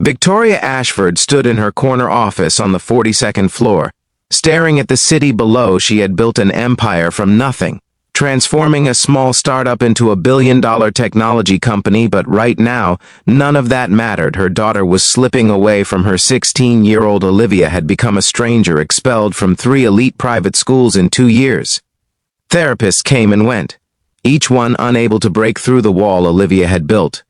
Victoria Ashford stood in her corner office on the 42nd floor. Staring at the city below, she had built an empire from nothing, transforming a small startup into a billion-dollar technology company, but right now, none of that mattered. Her daughter was slipping away from her. 16-year-old Olivia had become a stranger, expelled from 3 elite private schools in 2 years. Therapists came and went, each one unable to break through the wall Olivia had built.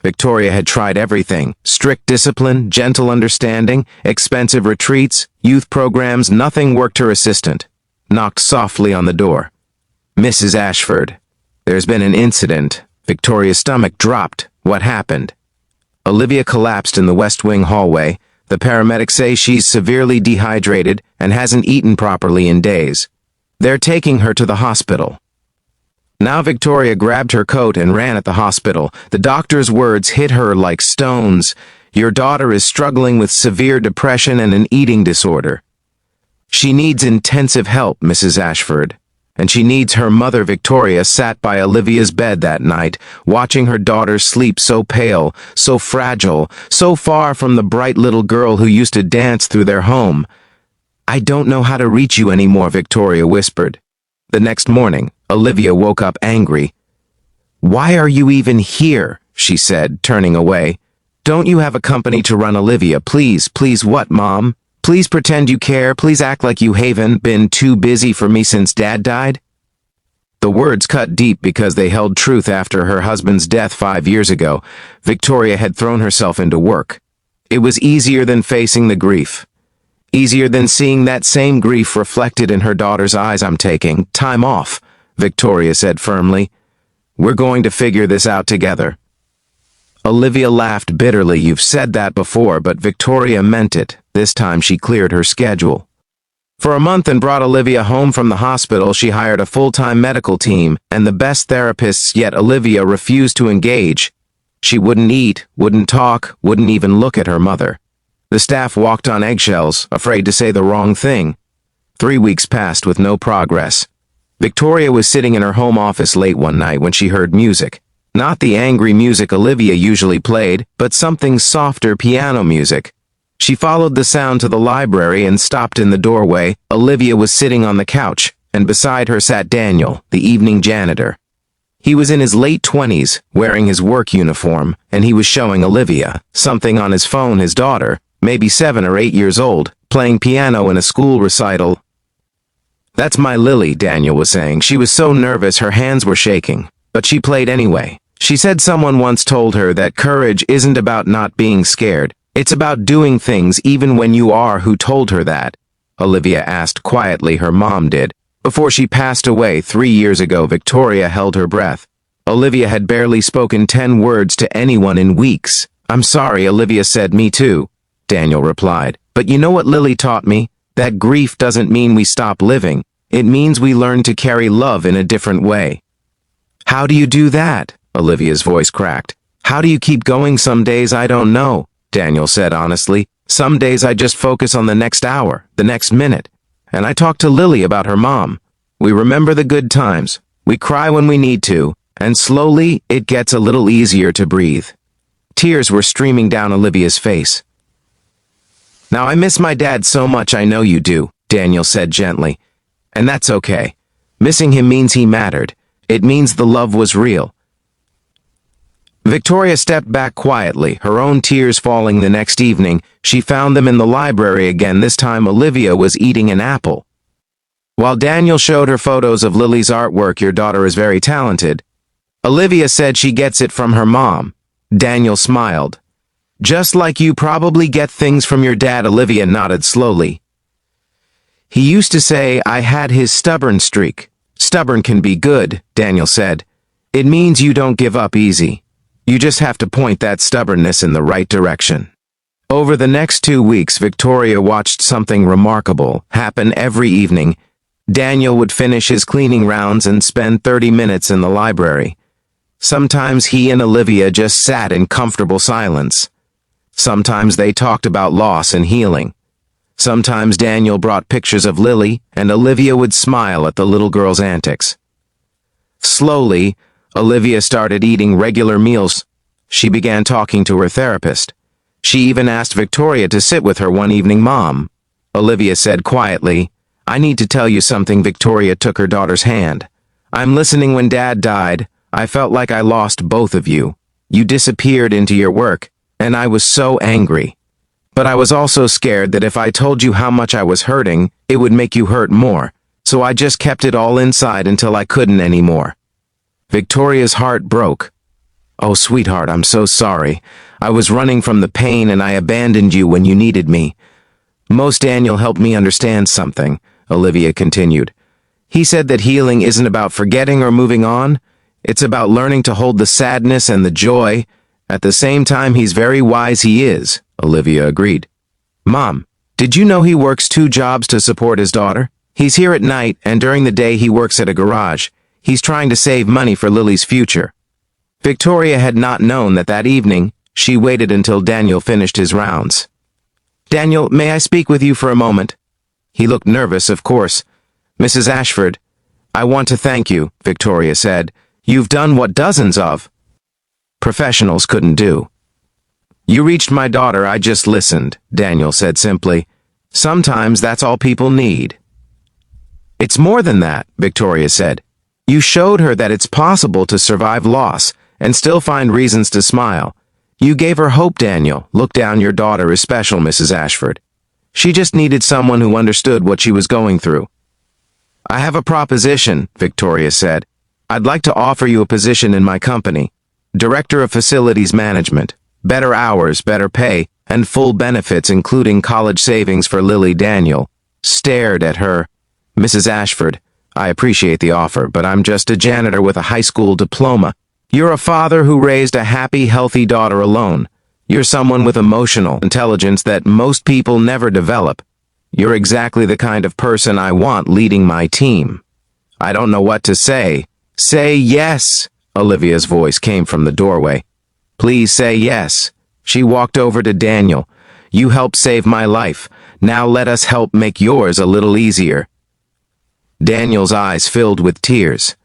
Victoria had tried everything: strict discipline, gentle understanding, expensive retreats, youth programs. Nothing worked. Her assistant knocked softly on the door. "Mrs. Ashford, there's been an incident." Victoria's stomach dropped. What happened? Olivia collapsed in the West Wing hallway. The paramedics say she's severely dehydrated and hasn't eaten properly in days. They're taking her to the hospital. Now Victoria grabbed her coat and ran at the hospital. The doctor's words hit her like stones. "Your daughter is struggling with severe depression and an eating disorder. She needs intensive help, Mrs. Ashford. And she needs her mother." Victoria sat by Olivia's bed that night, watching her daughter sleep, so pale, so fragile, so far from the bright little girl who used to dance through their home. "I don't know how to reach you anymore," Victoria whispered. The next morning, Olivia woke up angry. "Why are you even here?" she said, turning away. "Don't you have a company to run?" "Olivia, please." "Please what, Mom? Please pretend you care. Please act like you haven't been too busy for me since Dad died." The words cut deep because they held truth. After her husband's death 5 years ago, Victoria had thrown herself into work. It was easier than facing the grief. Easier than seeing that same grief reflected in her daughter's eyes. "I'm taking time off," Victoria said firmly. "We're going to figure this out together." Olivia laughed bitterly. "You've said that before," but Victoria meant it. This time she cleared her schedule for a month and brought Olivia home from the hospital. She hired a full-time medical team and the best therapists, yet Olivia refused to engage. She wouldn't eat, wouldn't talk, wouldn't even look at her mother. The staff walked on eggshells, afraid to say the wrong thing. 3 weeks passed with no progress. Victoria was sitting in her home office late one night when she heard music. Not the angry music Olivia usually played, but something softer: piano music. She followed the sound to the library and stopped in the doorway. Olivia was sitting on the couch, and beside her sat Daniel, the evening janitor. He was in his late 20s, wearing his work uniform, and he was showing Olivia something on his phone. His daughter, maybe 7 or 8 years old, playing piano in a school recital. "That's my Lily," Daniel was saying. "She was so nervous her hands were shaking, but she played anyway. She said someone once told her that courage isn't about not being scared. It's about doing things even when you are." "Who told her that?" Olivia asked quietly. "Her mom did. Before she passed away 3 years ago." Victoria held her breath. Olivia had barely spoken 10 words to anyone in weeks. "I'm sorry," Olivia said. "Me too," Daniel replied. "But you know what Lily taught me? That grief doesn't mean we stop living. It means we learn to carry love in a different way." "How do you do that?" Olivia's voice cracked. "How do you keep going?" "Some days I don't know," Daniel said honestly. "Some days I just focus on the next hour, the next minute. And I talk to Lily about her mom. We remember the good times. We cry when we need to. And slowly, it gets a little easier to breathe." Tears were streaming down Olivia's face. "Now I miss my dad so much." "I know you do," Daniel said gently. "And that's okay. Missing him means he mattered. It means the love was real." Victoria stepped back quietly, her own tears falling. The next evening, she found them in the library again. This time Olivia was eating an apple. While Daniel showed her photos of Lily's artwork. "Your daughter is very talented." Olivia said she gets it from her mom. Daniel smiled. "Just like you probably get things from your dad." Olivia nodded slowly. "He used to say I had his stubborn streak." "Stubborn can be good," Daniel said. "It means you don't give up easy. You just have to point that stubbornness in the right direction." Over the next 2 weeks, Victoria watched something remarkable happen every evening. Daniel would finish his cleaning rounds and spend 30 minutes in the library. Sometimes he and Olivia just sat in comfortable silence. Sometimes they talked about loss and healing. Sometimes Daniel brought pictures of Lily, and Olivia would smile at the little girl's antics. Slowly, Olivia started eating regular meals. She began talking to her therapist. She even asked Victoria to sit with her one evening. Mom, Olivia said quietly, I need to tell you something. Victoria took her daughter's hand. I'm listening. When Dad died, I felt like I lost both of you. You disappeared into your work, and I was so angry. But I was also scared that if I told you how much I was hurting, it would make you hurt more, so I just kept it all inside until I couldn't anymore. Victoria's heart broke. Oh, sweetheart, I'm so sorry. I was running from the pain and I abandoned you when you needed me. Most Daniel helped me understand something, Olivia continued. He said that healing isn't about forgetting or moving on. It's about learning to hold the sadness and the joy. At the same time, he's very wise. He is, Olivia agreed. Mom, did you know he works 2 jobs to support his daughter? He's here at night, and during the day he works at a garage. He's trying to save money for Lily's future. Victoria had not known that evening. She waited until Daniel finished his rounds. Daniel, may I speak with you for a moment? He looked nervous, of course. Mrs. Ashford, I want to thank you, Victoria said. You've done what dozens of professionals couldn't do. You reached my daughter. I just listened, Daniel said simply. Sometimes that's all people need. It's more than that, Victoria said. You showed her that it's possible to survive loss and still find reasons to smile. You gave her hope. Daniel, look down. Your daughter is special, Mrs. Ashford. She just needed someone who understood what she was going through. I have a proposition, Victoria said. I'd like to offer you a position in my company. Director of Facilities Management. Better hours, better pay, and full benefits including college savings for Lily. Daniel stared at her. Mrs. Ashford, I appreciate the offer, but I'm just a janitor with a high school diploma. You're a father who raised a happy, healthy daughter alone. You're someone with emotional intelligence that most people never develop. You're exactly the kind of person I want leading my team. I don't know what to say. Say yes, Olivia's voice came from the doorway. Please say yes. She walked over to Daniel. You helped save my life. Now let us help make yours a little easier. Daniel's eyes filled with tears.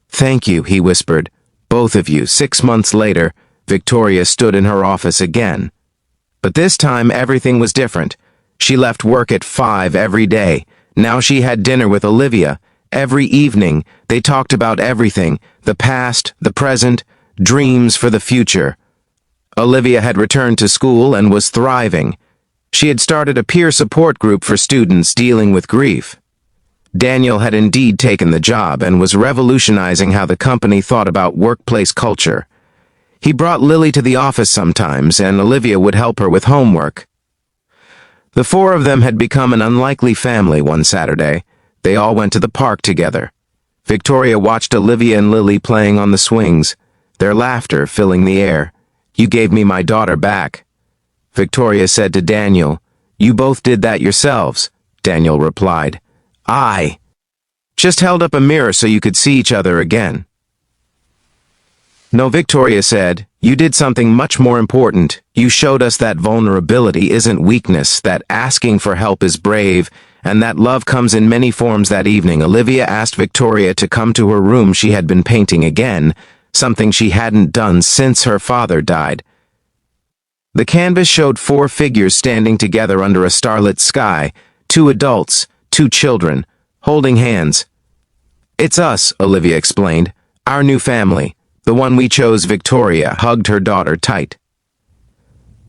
Thank you, he whispered. Both of you. 6 months later, Victoria stood in her office again. But this time everything was different. She left work at 5 every day. Now she had dinner with Olivia. Every evening, they talked about everything, the past, the present, dreams for the future. Olivia had returned to school and was thriving. She had started a peer support group for students dealing with grief. Daniel had indeed taken the job and was revolutionizing how the company thought about workplace culture. He brought Lily to the office sometimes, and Olivia would help her with homework. The 4 of them had become an unlikely family. One Saturday, they all went to the park together. Victoria watched Olivia and Lily playing on the swings, their laughter filling the air. You gave me my daughter back. Victoria said to Daniel, You both did that yourselves, Daniel replied. I just held up a mirror so you could see each other again. No, Victoria said, you did something much more important. You showed us that vulnerability isn't weakness, that asking for help is brave, and that love comes in many forms. That evening, Olivia asked Victoria to come to her room. She had been painting again, something she hadn't done since her father died. The canvas showed 4 figures standing together under a starlit sky, 2 adults, 2 children, holding hands. It's us, Olivia explained, our new family, the one we chose. Victoria hugged her daughter tight.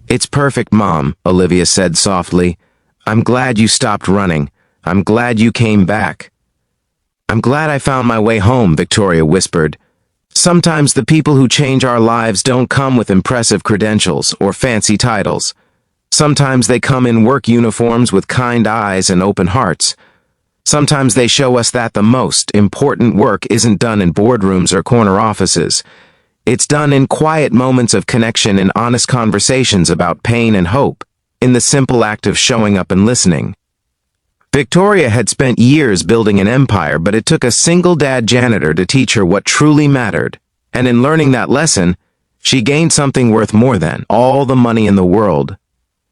It's perfect, Mom, Olivia said softly. I'm glad you stopped running. I'm glad you came back. I'm glad I found my way home, Victoria whispered. Sometimes the people who change our lives don't come with impressive credentials or fancy titles. Sometimes they come in work uniforms with kind eyes and open hearts. Sometimes they show us that the most important work isn't done in boardrooms or corner offices. It's done in quiet moments of connection, in honest conversations about pain and hope, in the simple act of showing up and listening. Victoria had spent years building an empire, but it took a single-dad janitor to teach her what truly mattered. And in learning that lesson, she gained something worth more than all the money in the world.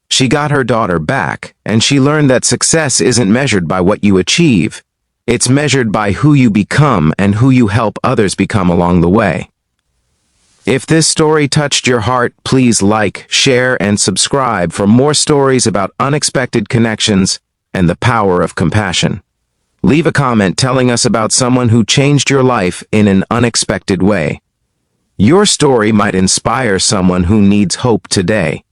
She got her daughter back, and she learned that success isn't measured by what you achieve. It's measured by who you become and who you help others become along the way. If this story touched your heart, please like, share, and subscribe for more stories about unexpected connections and the power of compassion. Leave a comment telling us about someone who changed your life in an unexpected way. Your story might inspire someone who needs hope today.